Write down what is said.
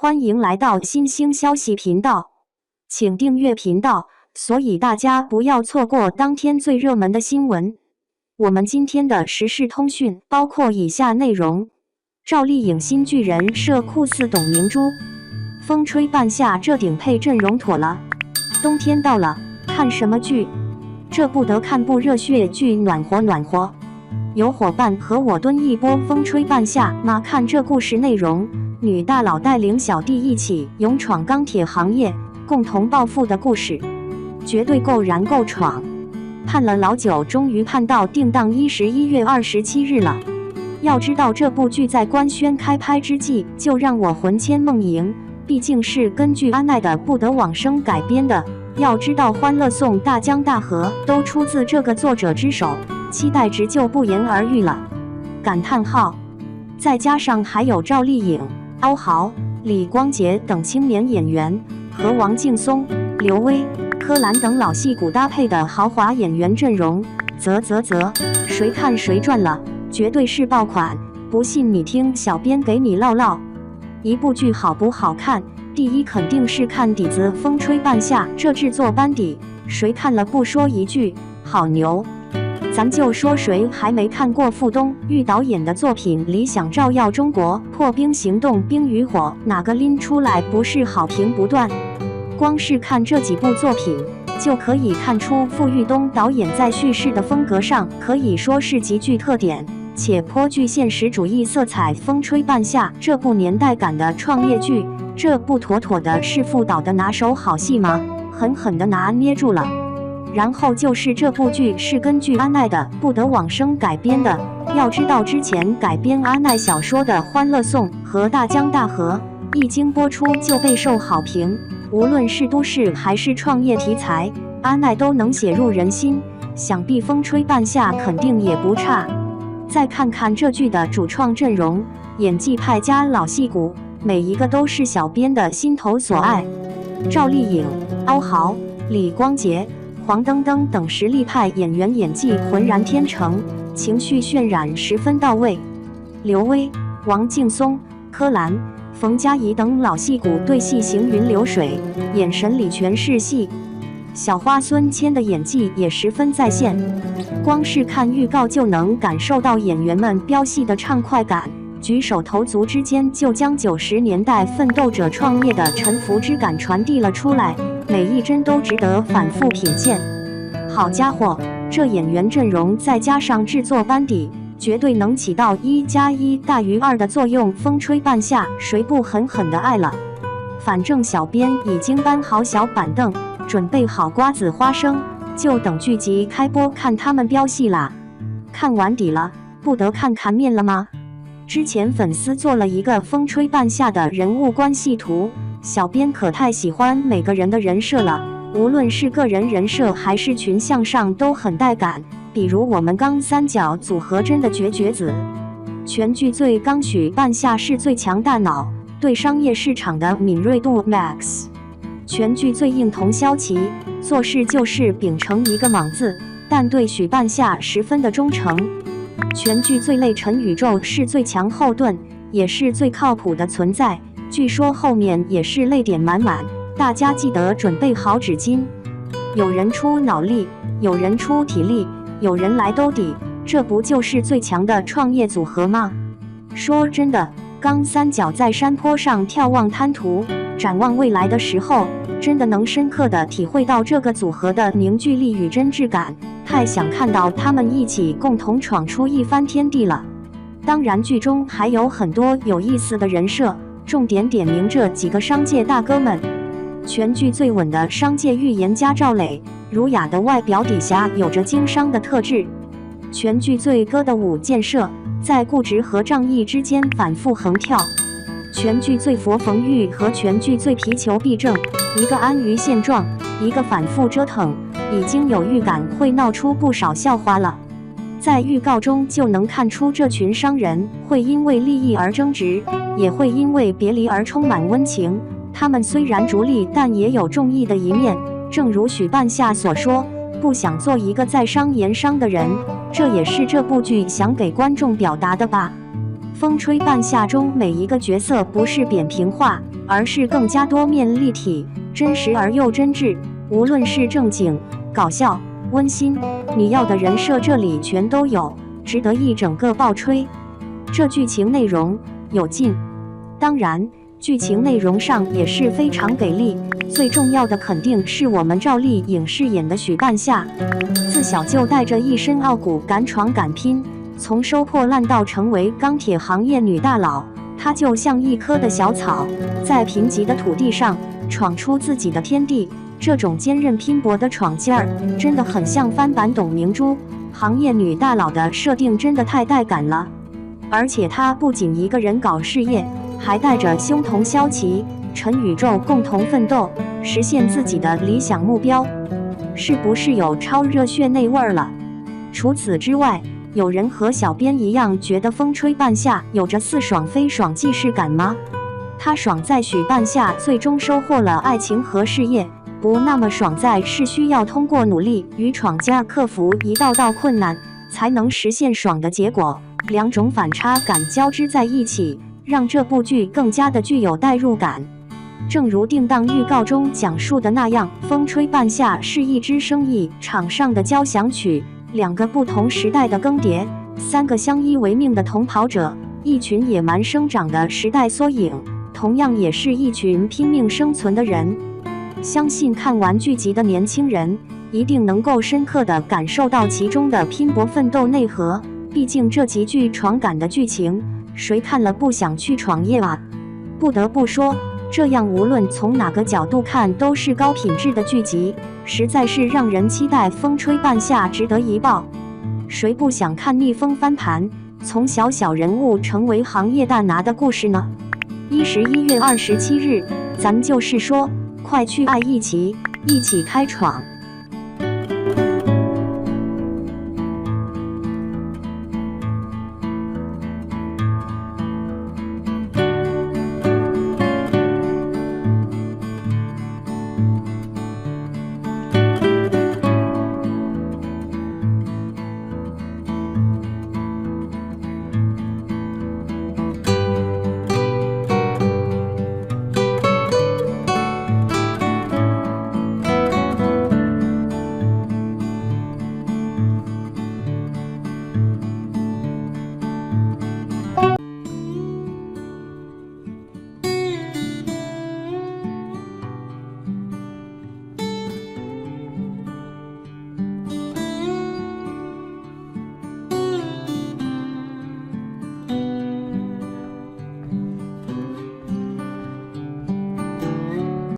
欢迎来到新兴消息频道，请订阅频道，所以大家不要错过当天最热门的新闻。我们今天的时事通讯包括以下内容：赵丽颖新巨人设酷似董明珠，风吹半夏这顶配阵容妥了。冬天到了，看什么剧？这不得看部热血剧暖和暖和。有伙伴和我蹲一波风吹半夏吗？看这故事内容，女大佬带领小弟一起勇闯钢铁行业，共同暴富的故事，绝对够燃够闯。盼了老久，终于盼到定档11月27日了。要知道这部剧在官宣开拍之际就让我魂牵梦萦，毕竟是根据安奈的《不得往生》改编的。要知道《欢乐颂》大江大河都出自这个作者之手，期待值就不言而喻了。感叹号！再加上还有赵丽颖、欧豪、李光洁等青年演员，和王劲松、刘威、柯蓝等老戏骨搭配的豪华演员阵容，谁看谁赚了，绝对是爆款！不信你听小编给你唠唠。一部剧好不好看，第一肯定是看底子，风吹半夏这制作班底，谁看了不说一句好牛？咱就说谁还没看过傅东玉导演的作品《理想照耀中国》《破冰行动》《冰与火》，哪个拎出来不是好评不断？光是看这几部作品，就可以看出傅玉东导演在叙事的风格上可以说是极具特点，且颇具现实主义色彩。风吹半夏这部年代感的创业剧，这不妥妥的是傅导的拿手好戏吗？狠狠地拿捏住了。然后就是这部剧是根据安奈的《不得往生》改编的。要知道之前改编安奈小说的《欢乐颂》和《大江大河》一经播出就备受好评，无论是都市还是创业题材，安奈都能写入人心，想必风吹半夏肯定也不差。再看看这剧的主创阵容，演技派加老戏骨，每一个都是小编的心头所爱。赵丽颖、欧豪、李光洁、黄登登等实力派演员演技浑然天成，情绪渲染十分到位。刘威、王劲松、柯蓝、冯佳怡等老戏骨对戏行云流水，眼神里全是戏。小花孙谦的演技也十分在线，光是看预告就能感受到演员们飙戏的畅快感，举手投足之间就将90年代奋斗者创业的沉浮之感传递了出来，每一帧都值得反复品鉴。好家伙，这演员阵容再加上制作班底，绝对能起到1+1大于2的作用。风吹半夏，谁不狠狠的爱了？反正小编已经搬好小板凳，准备好瓜子花生，就等剧集开播看他们飙戏啦。看完底了，不得看看面了吗？之前粉丝做了一个风吹半夏的人物关系图，小编可太喜欢每个人的人设了，无论是个人人设还是群像上都很带感。比如我们钢三角组合真的绝子，全剧最刚许半夏是最强大脑，对商业市场的敏锐度 max。全剧最硬同萧琪，做事就是秉承一个莽字，但对许半夏十分的忠诚。全剧最累陈宇宙是最强后盾，也是最靠谱的存在，据说后面也是泪点满满，大家记得准备好纸巾。有人出脑力，有人出体力，有人来兜底，这不就是最强的创业组合吗？说真的，钢三角在山坡上眺望滩涂，展望未来的时候，真的能深刻地体会到这个组合的凝聚力与真挚感，太想看到他们一起共同闯出一番天地了。当然剧中还有很多有意思的人设，重点点名这几个商界大哥们。全剧最稳的商界预言家赵磊，儒雅的外表底下有着经商的特质。全剧最割的武建设，在固执和仗义之间反复横跳。全剧最佛冯玉和全剧最皮裘毕正，一个安于现状，一个反复折腾，已经有预感会闹出不少笑话了。在预告中就能看出这群商人会因为利益而争执，也会因为别离而充满温情。他们虽然逐利，但也有重义的一面。正如许半夏所说，不想做一个在商言商的人，这也是这部剧想给观众表达的吧。风吹半夏中每一个角色不是扁平化，而是更加多面立体、真实而又真挚。无论是正经、搞笑、温馨，你要的人设这里全都有，值得一整个爆吹。这剧情内容有劲，当然剧情内容上也是非常给力。最重要的肯定是我们赵丽颖饰演的许半夏，自小就带着一身傲骨，敢闯敢拼，从收破烂到成为钢铁行业女大佬，她就像一棵的小草，在贫瘠的土地上闯出自己的天地。这种坚韧拼搏的闯劲儿，真的很像翻版董明珠。行业女大佬的设定真的太带感了。而且她不仅一个人搞事业，还带着兄童萧齐、陈宇宙共同奋斗，实现自己的理想目标，是不是有超热血那味儿了？除此之外，有人和小编一样觉得风吹半夏有着似爽非爽既视感吗？他爽在许半夏最终收获了爱情和事业，不那么爽在是需要通过努力与闯劲儿克服一道道困难，才能实现爽的结果。两种反差感交织在一起，让这部剧更加的具有代入感。正如定档预告中讲述的那样，风吹半夏是一支生意场上的交响曲，两个不同时代的更迭，三个相依为命的同跑者，一群野蛮生长的时代缩影，同样也是一群拼命生存的人。相信看完剧集的年轻人一定能够深刻地感受到其中的拼搏奋斗内核，毕竟这极具闯感的剧情，谁看了不想去闯业啊？不得不说，这样无论从哪个角度看都是高品质的剧集，实在是让人期待风吹半夏值得一爆。谁不想看逆风翻盘，从小小人物成为行业大拿的故事呢？11月27日，咱就是说，快去爱一起开闯！